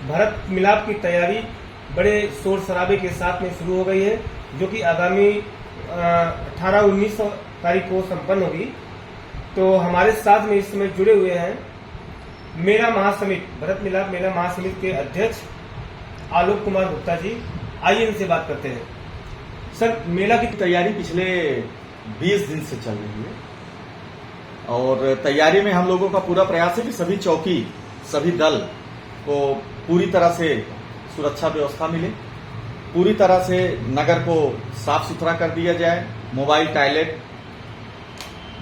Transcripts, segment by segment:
भरत मिलाप की तैयारी बड़े शोर शराबे के साथ में शुरू हो गई है, जो कि आगामी 18-19 तारीख को संपन्न होगी। तो हमारे साथ में इस समय जुड़े हुए हैं मेला महासमिति, भरत मिलाप मेला महासमिति के अध्यक्ष आलोक कुमार गुप्ता जी। आइए इनसे बात करते हैं। सर, मेला की तैयारी पिछले 20 दिन से चल रही है और तैयारी में हम लोगों का पूरा प्रयास है कि सभी चौकी, सभी दल को पूरी तरह से सुरक्षा व्यवस्था मिले, पूरी तरह से नगर को साफ सुथरा कर दिया जाए। मोबाइल टॉयलेट,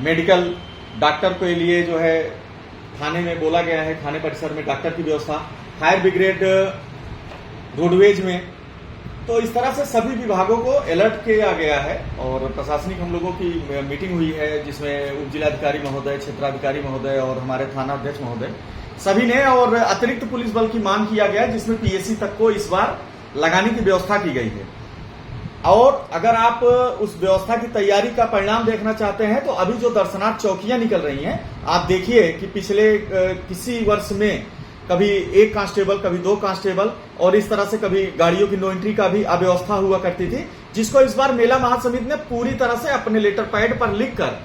मेडिकल, डॉक्टर के लिए जो है थाने में बोला गया है, थाने परिसर में डॉक्टर की व्यवस्था, फायर ब्रिगेड रोडवेज में। तो इस तरह से सभी विभागों को अलर्ट किया गया है और प्रशासनिक हम लोगों की मीटिंग हुई है, जिसमें उप जिलाधिकारी महोदय, क्षेत्राधिकारी महोदय और हमारे थाना अध्यक्ष महोदय सभी ने, और अतिरिक्त पुलिस बल की मांग किया गया है, जिसमें पीएससी तक को इस बार लगाने की व्यवस्था की गई है। और अगर आप उस व्यवस्था की तैयारी का परिणाम देखना चाहते हैं तो अभी जो दर्शनार्थ चौकियां निकल रही हैं, आप देखिए कि पिछले किसी वर्ष में कभी 1 कांस्टेबल, कभी 2 कांस्टेबल, और इस तरह से कभी गाड़ियों की नो एंट्री का भी अव्यवस्था हुआ करती थी, जिसको इस बार मेला महासमिति ने पूरी तरह से अपने लेटर पैड पर लिखकर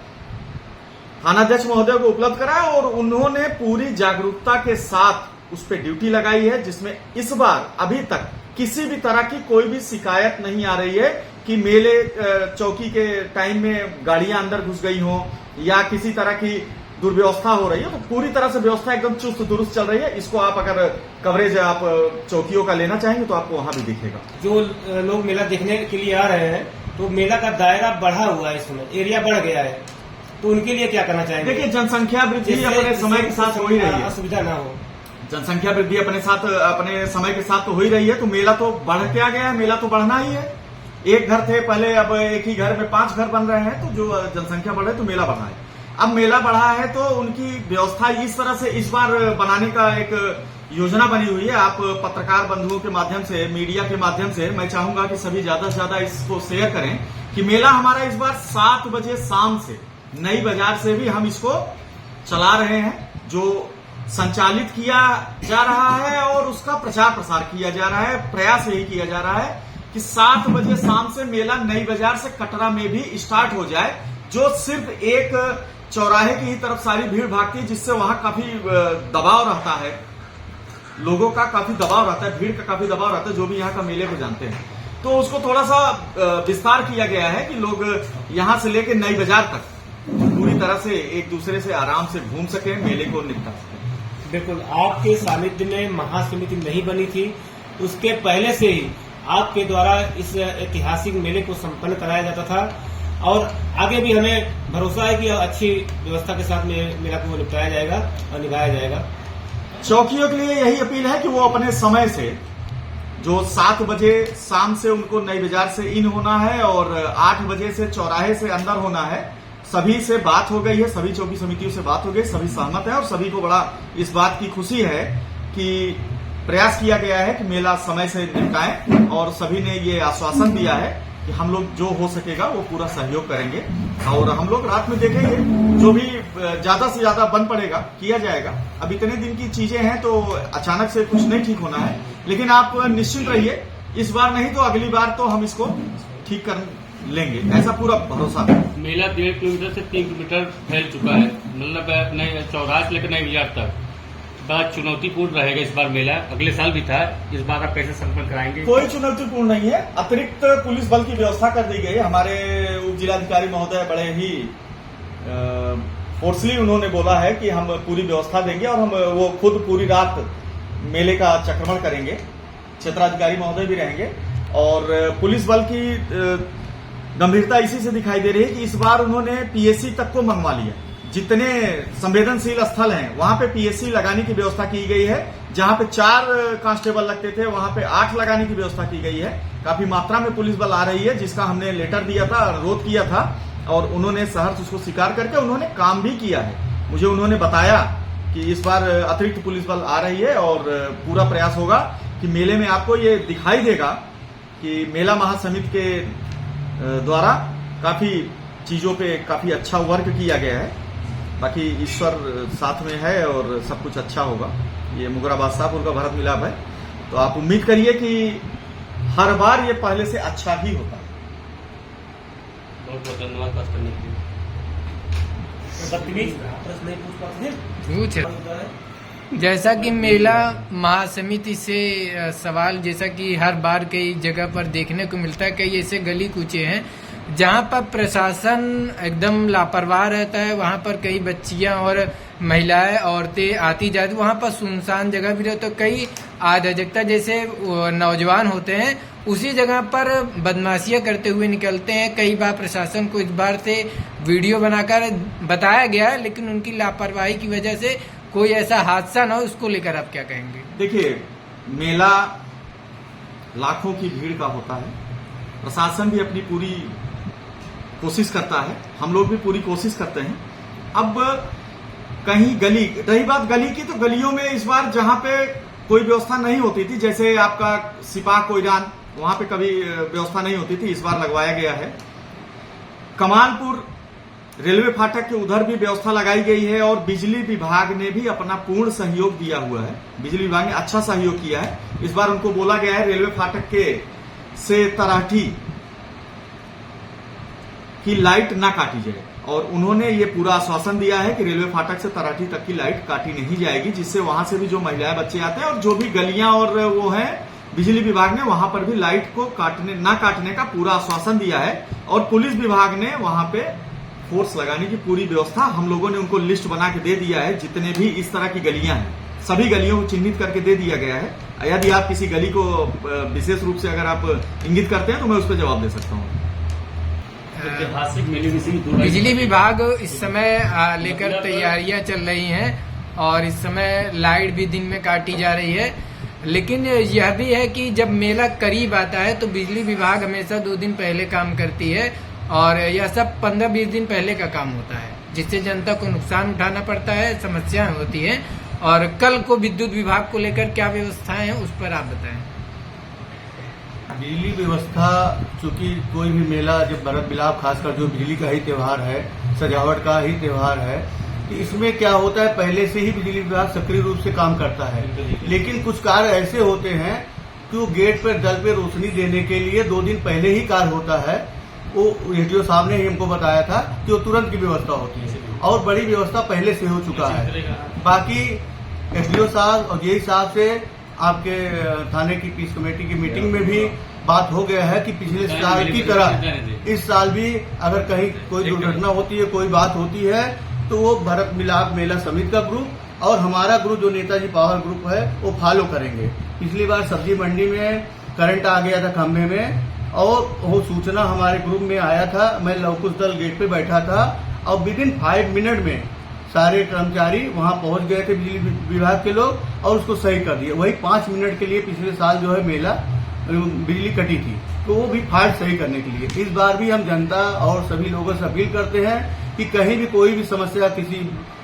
थानाध्यक्ष महोदय को उपलब्ध कराया और उन्होंने पूरी जागरूकता के साथ उस पर ड्यूटी लगाई है, जिसमें इस बार अभी तक किसी भी तरह की कोई भी शिकायत नहीं आ रही है कि मेले चौकी के टाइम में गाड़ियां अंदर घुस गई हो या किसी तरह की दुर्व्यवस्था हो रही है। तो पूरी तरह से व्यवस्था एकदम चुस्त दुरुस्त चल रही है। इसको आप अगर कवरेज आप चौकियों का लेना चाहेंगे तो आपको वहां भी दिखेगा। जो लोग मेला देखने के लिए आ रहे हैं, तो मेला का दायरा बढ़ा हुआ है, इस समय एरिया बढ़ गया है, तो उनके लिए क्या करना चाहेंगे? देखिए, जनसंख्या वृद्धि अपने समय के साथ हो ही रही है, असुविधा ना हो। जनसंख्या वृद्धि अपने समय के साथ तो हो ही रही है। तो मेला तो बढ़ के आ गया है, मेला तो बढ़ना ही है। एक घर थे पहले, अब एक ही घर में 5 घर बन रहे हैं, तो जो जनसंख्या बढ़ रही है तो मेला बढ़ा है। अब मेला बढ़ा है तो उनकी व्यवस्था इस तरह से इस बार बनाने का एक योजना बनी हुई है। आप पत्रकार बंधुओं के माध्यम से, मीडिया के माध्यम से मैं चाहूंगा कि सभी ज्यादा से ज्यादा इसको शेयर करें कि मेला हमारा इस बार 7 बजे शाम से नई बाजार से भी हम इसको चला रहे हैं, जो संचालित किया जा रहा है और उसका प्रचार प्रसार किया जा रहा है। प्रयास यही किया जा रहा है कि 7 बजे शाम से मेला नई बाजार से कटरा में भी स्टार्ट हो जाए, जो सिर्फ एक चौराहे की ही तरफ सारी भीड़ भागती है, जिससे वहां काफी दबाव रहता है, लोगों का काफी दबाव रहता है, भीड़ का काफी दबाव रहता है, जो भी यहाँ का मेले को जानते हैं। तो उसको थोड़ा सा विस्तार किया गया है कि लोग यहां से लेकर नई बाजार तक पूरी तरह से एक दूसरे से आराम से घूम सके, मेले को निपटा सके। बिल्कुल, आपके सानिध्य में महासमिति नहीं बनी थी, उसके पहले से ही आपके द्वारा इस ऐतिहासिक मेले को संपन्न कराया जाता था और आगे भी हमें भरोसा है कि अच्छी व्यवस्था के साथ में मेला को निपटाया जाएगा और निभाया जाएगा। चौकियों के लिए यही अपील है कि वो अपने समय से, जो 7 बजे शाम से उनको नई बाजार से इन होना है और 8 बजे से चौराहे से अंदर होना है, सभी से बात हो गई है, सभी चौकी समितियों से बात हो गई, सभी सहमत है और सभी को बड़ा इस बात की खुशी है कि प्रयास किया गया है कि मेला समय से निपटाएं और सभी ने ये आश्वासन दिया है कि हम लोग जो हो सकेगा वो पूरा सहयोग करेंगे और हम लोग रात में देखेंगे, जो भी ज्यादा से ज्यादा बन पड़ेगा किया जाएगा। अब इतने दिन की चीजें हैं तो अचानक से कुछ नहीं ठीक होना है, लेकिन आप निश्चिंत रहिए, इस बार नहीं तो अगली बार तो हम इसको ठीक कर लेंगे, ऐसा पूरा भरोसा है। मेला 1.5 किलोमीटर से 3 किलोमीटर फैल चुका है, मतलब नई चौराहे से लेकर नई बाजार तक। बड़ा चुनौतीपूर्ण रहेगा इस बार मेला, अगले साल भी था, इस बार आप कैसे संपन्न कराएंगे? कोई चुनौतीपूर्ण नहीं है, अतिरिक्त पुलिस बल की व्यवस्था कर दी गई है। हमारे उप जिलाधिकारी महोदय बड़े ही फोर्सली उन्होंने बोला है कि हम पूरी व्यवस्था देंगे और हम वो खुद पूरी रात मेले का चक्रमण करेंगे। क्षेत्राधिकारी महोदय भी रहेंगे और पुलिस बल की गंभीरता इसी से दिखाई दे रही है कि इस बार उन्होंने पीएससी तक को मंगवा लिया। जितने संवेदनशील स्थल हैं वहां पे पीएससी लगाने की व्यवस्था की गई है। जहां पे 4 कांस्टेबल लगते थे वहां पे 8 लगाने की व्यवस्था की गई है। काफी मात्रा में पुलिस बल आ रही है, जिसका हमने लेटर दिया था, अनुरोध किया था और उन्होंने सहर्ष उसको स्वीकार करके उन्होंने काम भी किया है। मुझे उन्होंने बताया कि इस बार अतिरिक्त पुलिस बल आ रही है और पूरा प्रयास होगा कि मेले में आपको ये दिखाई देगा कि मेला महासमिति के द्वारा काफी चीजों पे काफी अच्छा वर्क किया गया है। बाकी ईश्वर साथ में है और सब कुछ अच्छा होगा। ये मुगरा बादशाहपुर का भरत मिलाप है तो आप उम्मीद करिए कि हर बार ये पहले से अच्छा ही होता है। बहुत बहुत धन्यवाद बात करने के लिए। बदतमीज प्रश्न नहीं पूछ पाते हैं। पूछ जैसा कि मेला महासमिति से सवाल जैसा कि हर बार कई जगह पर देखने को मिलता है, कई ऐसे गली कूचे हैं जहां पर प्रशासन एकदम लापरवाह रहता है। वहां पर कई बच्चियां और महिलाएं औरतें आती जाती, वहां पर सुनसान जगह भी रहती, तो कई अराजकता जैसे नौजवान होते हैं उसी जगह पर बदमाशियां करते हुए निकलते हैं। कई बार प्रशासन को इस बार से वीडियो बनाकर बताया गया है, लेकिन उनकी लापरवाही की वजह से कोई ऐसा हादसा ना हो, उसको लेकर आप क्या कहेंगे? देखिए, मेला लाखों की भीड़ का होता है, प्रशासन भी अपनी पूरी कोशिश करता है, हम लोग भी पूरी कोशिश करते हैं। अब कहीं गली, रही बात गली की, तो गलियों में इस बार जहां पे कोई व्यवस्था नहीं होती थी, जैसे आपका सिपाह कोयरान, वहां पे कभी व्यवस्था नहीं होती थी, इस बार लगवाया गया है। कमालपुर रेलवे फाटक के उधर भी व्यवस्था लगाई गई है और बिजली विभाग ने भी अपना पूर्ण सहयोग दिया हुआ है। बिजली विभाग ने अच्छा सहयोग किया है। इस बार उनको बोला गया है रेलवे फाटक के से तराठी की लाइट ना काटी जाए, और उन्होंने ये पूरा आश्वासन दिया है कि रेलवे फाटक से तराठी तक की लाइट काटी नहीं जाएगी, जिससे वहां से भी जो महिलाएं बच्चे आते हैं और जो भी गलियां और वो है, बिजली विभाग ने वहां पर भी लाइट को ना काटने का पूरा आश्वासन दिया है। और पुलिस विभाग ने वहां पे फोर्स लगाने की पूरी व्यवस्था, हम लोगों ने उनको लिस्ट बना के दे दिया है। जितने भी इस तरह की गलियां हैं सभी गलियों को चिन्हित करके दे दिया गया है। यदि आप किसी गली को विशेष रूप से अगर आप इंगित करते हैं तो मैं उस पर जवाब दे सकता हूँ। ऐतिहासिक मेले में से बिजली विभाग इस समय लेकर तैयारियां चल रही हैं और इस समय लाइट भी दिन में काटी जा रही है, लेकिन यह भी है कि जब मेला करीब आता है तो बिजली विभाग हमेशा 2 दिन पहले काम करती है और यह सब 15-20 दिन पहले का काम होता है, जिससे जनता को नुकसान उठाना पड़ता है, समस्याएं होती हैं। और कल को विद्युत विभाग को लेकर क्या व्यवस्थाएं हैं उस पर आप बताएं। बिजली व्यवस्था, चूंकि कोई भी मेला जब भरत मिलाप, खासकर जो बिजली का ही त्योहार है, सजावट का ही त्योहार है, तो इसमें क्या होता है, पहले से ही बिजली विभाग सक्रिय रूप से काम करता है। लेकिन कुछ कार्य ऐसे होते हैं कि वो गेट पर जल पे रोशनी देने के लिए 2 दिन पहले ही कार्य होता है। वो एसडीओ साहब ने ही हमको बताया था कि वो तुरंत की व्यवस्था होती है और बड़ी व्यवस्था पहले से हो चुका है। बाकी एसडीओ साहब और जेई साहब से आपके थाने की पीस कमेटी की मीटिंग में भी बात हो गया है कि पिछले साल की तरह इस साल भी अगर कहीं कोई दुर्घटना होती है, कोई बात होती है, तो वो भरत मिलाप मेला समिति का ग्रुप और हमारा ग्रुप जो नेताजी पावर ग्रुप है वो फॉलो करेंगे। पिछली बार सब्जी मंडी में करंट आ गया था खंभे में, और वो सूचना हमारे ग्रुप में आया था। मैं लवकुश दल गेट पे बैठा था और विदिन 5 मिनट में सारे कर्मचारी वहां पहुंच गए थे, बिजली विभाग के लोग, और उसको सही कर दिया। वही 5 मिनट के लिए पिछले साल जो है मेला बिजली कटी थी, तो वो भी फाल्ट सही करने के लिए। इस बार भी हम जनता और सभी लोगों से अपील करते हैं कि कहीं भी कोई भी समस्या, किसी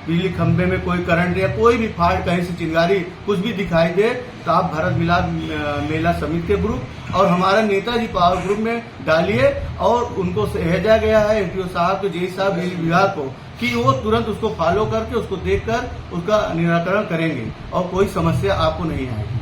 बिजली खंभे में कोई करंट या कोई भी फाल्ट, कहीं से चिंगारी कुछ भी दिखाई दे, तो आप भरत मिलाप मेला समिति के ग्रुप और हमारा नेताजी पावर ग्रुप में डालिए। और उनको भेजा गया है एसडीओ साहब को, जेई साहब, बिजली विभाग को, कि वो तुरंत उसको फॉलो करके उसको देखकर उसका निराकरण करेंगे और कोई समस्या आपको नहीं आएगी।